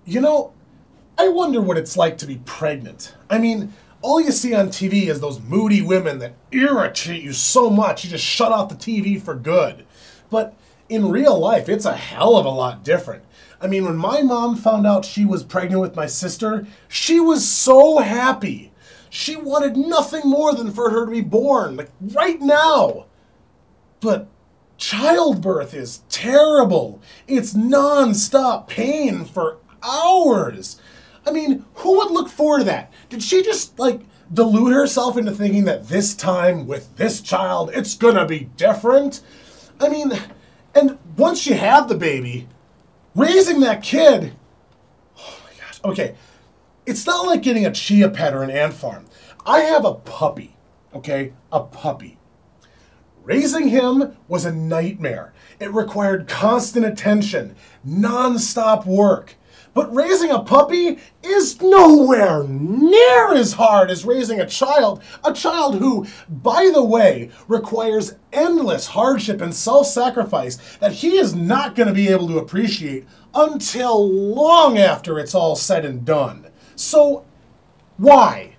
You know, I wonder what it's like to be pregnant. I mean, all you see on TV is those moody women that irritate you so much you just shut off the TV for good. But in real life, it's a hell of a lot different. I mean, when my mom found out she was pregnant with my sister, she was so happy. She wanted nothing more than for her to be born, like right now. But childbirth is terrible. It's non-stop pain for hours. I mean, who would look forward to that? Did she just, like, delude herself into thinking that this time with this child, it's gonna be different? I mean, and once you have the baby, raising that kid, oh my gosh, okay, it's not like getting a chia pet or an ant farm. I have a puppy, okay, a puppy. Raising him was a nightmare. It required constant attention, non-stop work. But raising a puppy is nowhere near as hard as raising a child who, by the way, requires endless hardship and self-sacrifice that he is not going to be able to appreciate until long after it's all said and done. So, why?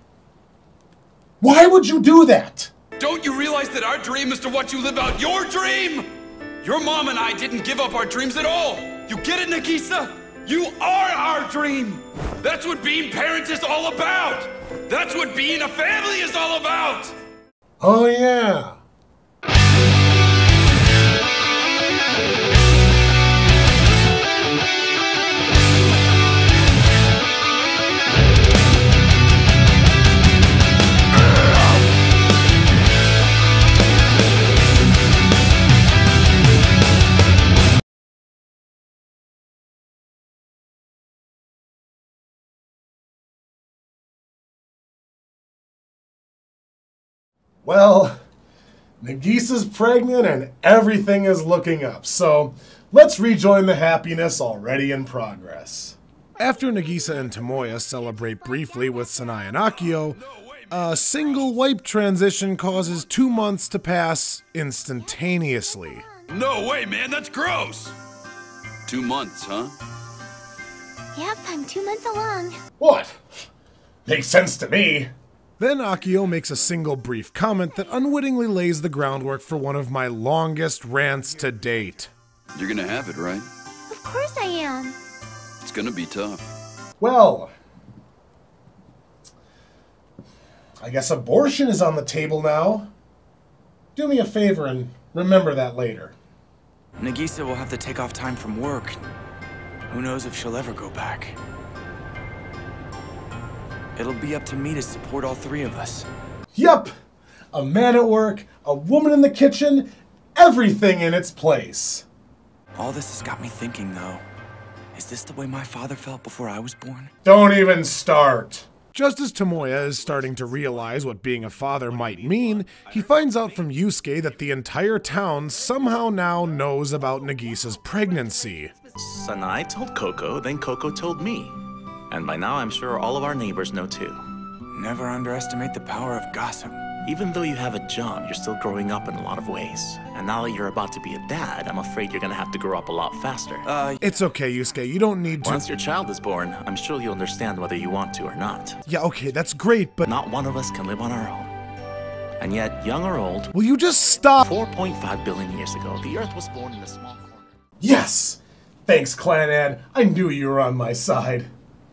Why would you do that? Don't you realize that our dream is to watch you live out your dream? Your mom and I didn't give up our dreams at all. You get it, Nagisa? You are our dream! That's what being parents is all about! That's what being a family is all about! Oh yeah. Well, Nagisa's pregnant and everything is looking up, so let's rejoin the happiness already in progress. After Nagisa and Tomoya celebrate briefly with Sanai and Akio, a single wipe transition causes 2 months to pass instantaneously. No way, man, that's gross! 2 months, huh? Yep, I'm 2 months along. What? Makes sense to me. Then Akio makes a single brief comment that unwittingly lays the groundwork for one of my longest rants to date. You're gonna have it, right? Of course I am. It's gonna be tough. Well, I guess abortion is on the table now. Do me a favor and remember that later. Nagisa will have to take off time from work. Who knows if she'll ever go back. It'll be up to me to support all 3 of us. Yup! A man at work, a woman in the kitchen, everything in its place. All this has got me thinking, though. Is this the way my father felt before I was born? Don't even start. Just as Tomoya is starting to realize what being a father might mean, he finds out from Yusuke that the entire town somehow now knows about Nagisa's pregnancy. Sanai told Coco, then Coco told me. And by now I'm sure all of our neighbors know too. Never underestimate the power of gossip. Even though you have a job, you're still growing up in a lot of ways. And now that you're about to be a dad, I'm afraid you're gonna have to grow up a lot faster. It's okay, Yusuke, you don't need to— Once your child is born, I'm sure you'll understand whether you want to or not. Yeah, okay, that's great, but— Not one of us can live on our own. And yet, young or old— Will you just stop? 4.5 billion years ago, the Earth was born in a small corner. Yes! Thanks, Clannad. I knew you were on my side.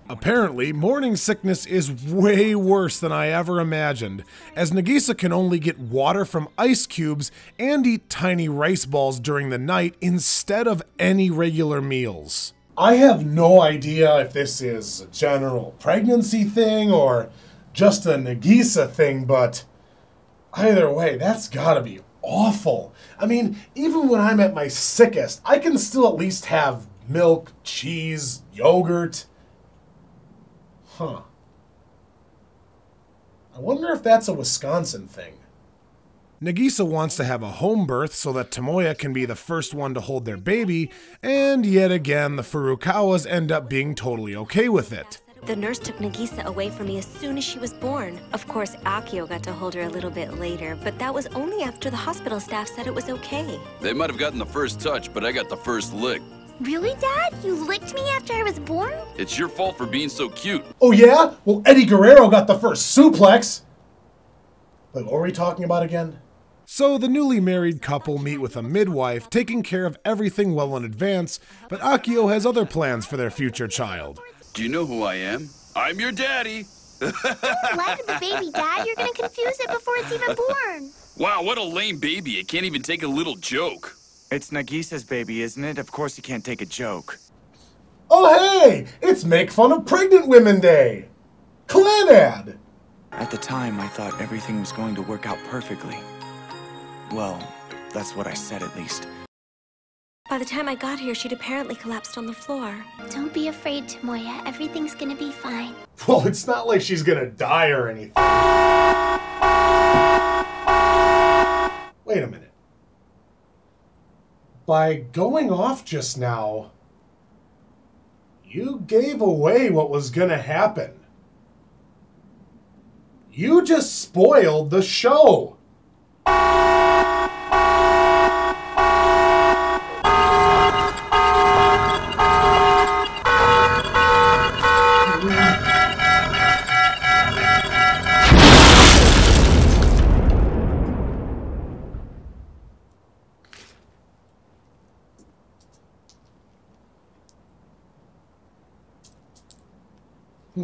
Apparently, morning sickness is way worse than I ever imagined, as Nagisa can only get water from ice cubes and eat tiny rice balls during the night instead of any regular meals. I have no idea if this is a general pregnancy thing or just a Nagisa thing, but either way, that's gotta be awful. I mean, even when I'm at my sickest, I can still at least have milk, cheese, yogurt. Huh. I wonder if that's a Wisconsin thing. Nagisa wants to have a home birth so that Tomoya can be the first one to hold their baby, and yet again the Furukawas end up being totally okay with it. The nurse took Nagisa away from me as soon as she was born. Of course, Akio got to hold her a little bit later, but that was only after the hospital staff said it was okay. They might have gotten the first touch, but I got the first lick. Really, Dad? You licked me after I was born? It's your fault for being so cute. Oh yeah? Well, Eddie Guerrero got the first suplex. Wait, what were we talking about again? So the newly married couple meet with a midwife, taking care of everything well in advance, but Akio has other plans for their future child. Do you know who I am? I'm your daddy. Don't lie to the baby, Dad. You're gonna confuse it before it's even born. Wow, what a lame baby. It can't even take a little joke. It's Nagisa's baby, isn't it? Of course he can't take a joke. Oh hey! It's Make Fun of Pregnant Women Day! Clannad! At the time, I thought everything was going to work out perfectly. Well, that's what I said at least. By the time I got here, she'd apparently collapsed on the floor. Don't be afraid, Tomoya. Everything's gonna be fine. Well, it's not like she's gonna die or anything. Wait a minute. By going off just now, you gave away what was gonna happen. You just spoiled the show.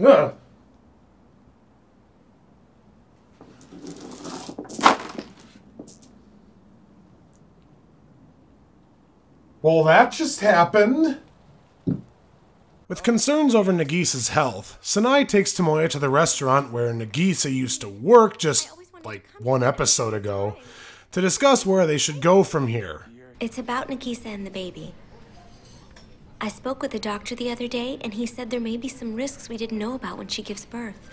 Huh. Well, that just happened. With concerns over Nagisa's health, Sanai takes Tomoya to the restaurant where Nagisa used to work just, like, one episode ago, to discuss where they should go from here. It's about Nagisa and the baby. I spoke with the doctor the other day, and he said there may be some risks we didn't know about when she gives birth.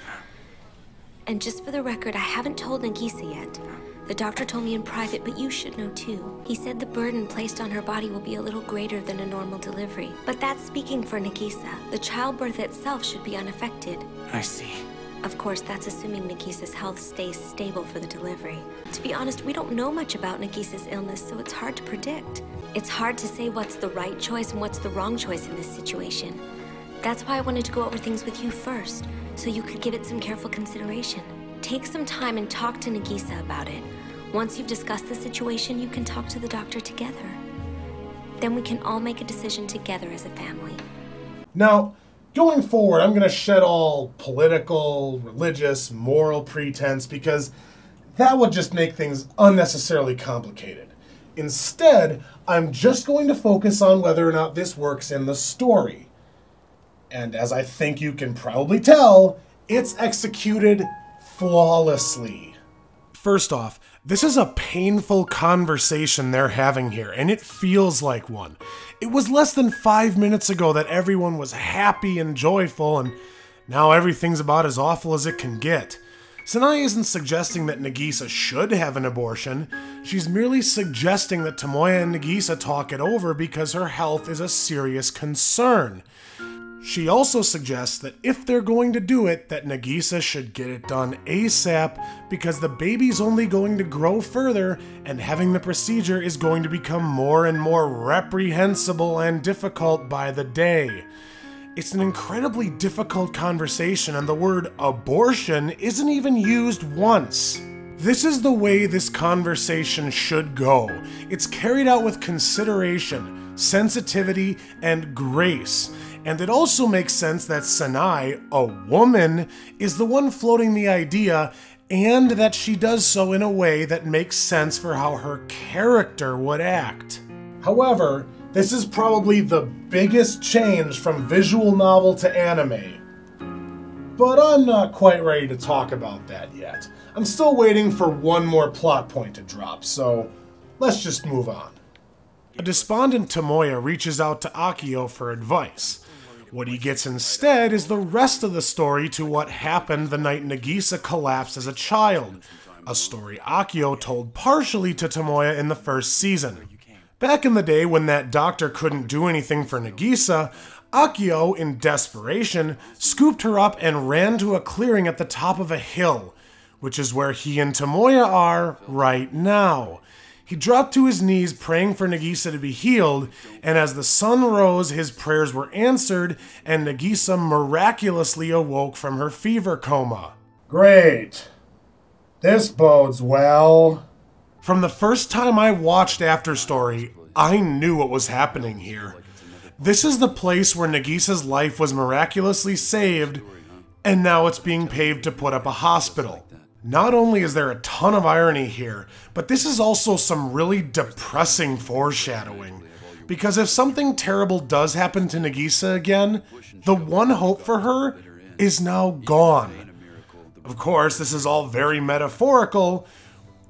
And just for the record, I haven't told Nagisa yet. The doctor told me in private, but you should know too. He said the burden placed on her body will be a little greater than a normal delivery. But that's speaking for Nagisa. The childbirth itself should be unaffected. I see. Of course, that's assuming Nagisa's health stays stable for the delivery. To be honest, we don't know much about Nagisa's illness, so it's hard to predict. It's hard to say what's the right choice and what's the wrong choice in this situation. That's why I wanted to go over things with you first, so you could give it some careful consideration. Take some time and talk to Nagisa about it. Once you've discussed the situation, you can talk to the doctor together. Then we can all make a decision together as a family. Now, going forward, I'm going to shed all political, religious, moral pretense because that would just make things unnecessarily complicated. Instead, I'm just going to focus on whether or not this works in the story. And as I think you can probably tell, it's executed flawlessly. First off, this is a painful conversation they're having here, and it feels like one. It was less than 5 minutes ago that everyone was happy and joyful, and now everything's about as awful as it can get. Sanai isn't suggesting that Nagisa should have an abortion. She's merely suggesting that Tomoya and Nagisa talk it over because her health is a serious concern. She also suggests that if they're going to do it, that Nagisa should get it done ASAP because the baby's only going to grow further and having the procedure is going to become more and more reprehensible and difficult by the day. It's an incredibly difficult conversation and the word abortion isn't even used once. This is the way this conversation should go. It's carried out with consideration, sensitivity, and grace. And it also makes sense that Sanai, a woman, is the one floating the idea, and that she does so in a way that makes sense for how her character would act. However, this is probably the biggest change from visual novel to anime. But I'm not quite ready to talk about that yet. I'm still waiting for one more plot point to drop, so let's just move on. A despondent Tomoya reaches out to Akio for advice. What he gets instead is the rest of the story to what happened the night Nagisa collapsed as a child, a story Akio told partially to Tomoya in the first season. Back in the day when that doctor couldn't do anything for Nagisa, Akio, in desperation, scooped her up and ran to a clearing at the top of a hill, which is where he and Tomoya are right now. He dropped to his knees praying for Nagisa to be healed, and as the sun rose, his prayers were answered, and Nagisa miraculously awoke from her fever coma. Great. This bodes well. From the first time I watched After Story, I knew what was happening here. This is the place where Nagisa's life was miraculously saved, and now it's being paved to put up a hospital. Not only is there a ton of irony here, but this is also some really depressing foreshadowing. Because if something terrible does happen to Nagisa again, the one hope for her is now gone. Of course, this is all very metaphorical,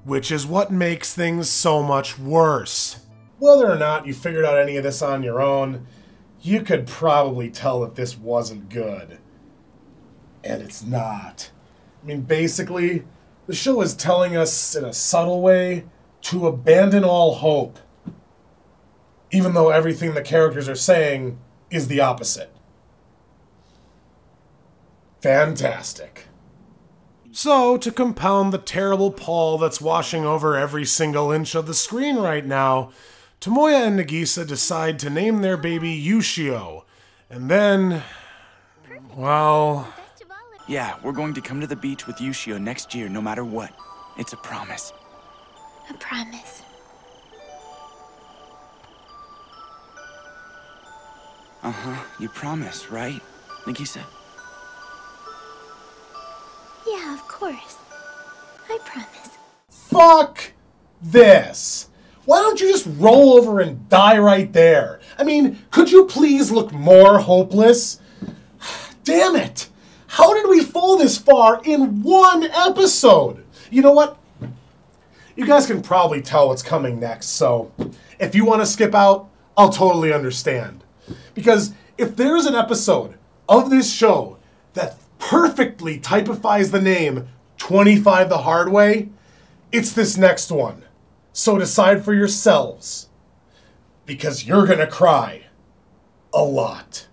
which is what makes things so much worse. Whether or not you figured out any of this on your own, you could probably tell that this wasn't good. And it's not. I mean, basically, the show is telling us in a subtle way to abandon all hope, even though everything the characters are saying is the opposite. Fantastic. So, to compound the terrible pall that's washing over every single inch of the screen right now, Tomoya and Nagisa decide to name their baby Yushio, and then, well... Yeah, we're going to come to the beach with Yushio next year, no matter what. It's a promise. A promise. Uh-huh, you promise, right, Nagisa? Yeah, of course. I promise. Fuck this. Why don't you just roll over and die right there? I mean, could you please look more hopeless? Damn it! How did we fall this far in one episode? You know what? You guys can probably tell what's coming next, so if you want to skip out, I'll totally understand. Because if there's an episode of this show that perfectly typifies the name 25 the Hard Way, it's this next one. So decide for yourselves, because you're gonna cry a lot.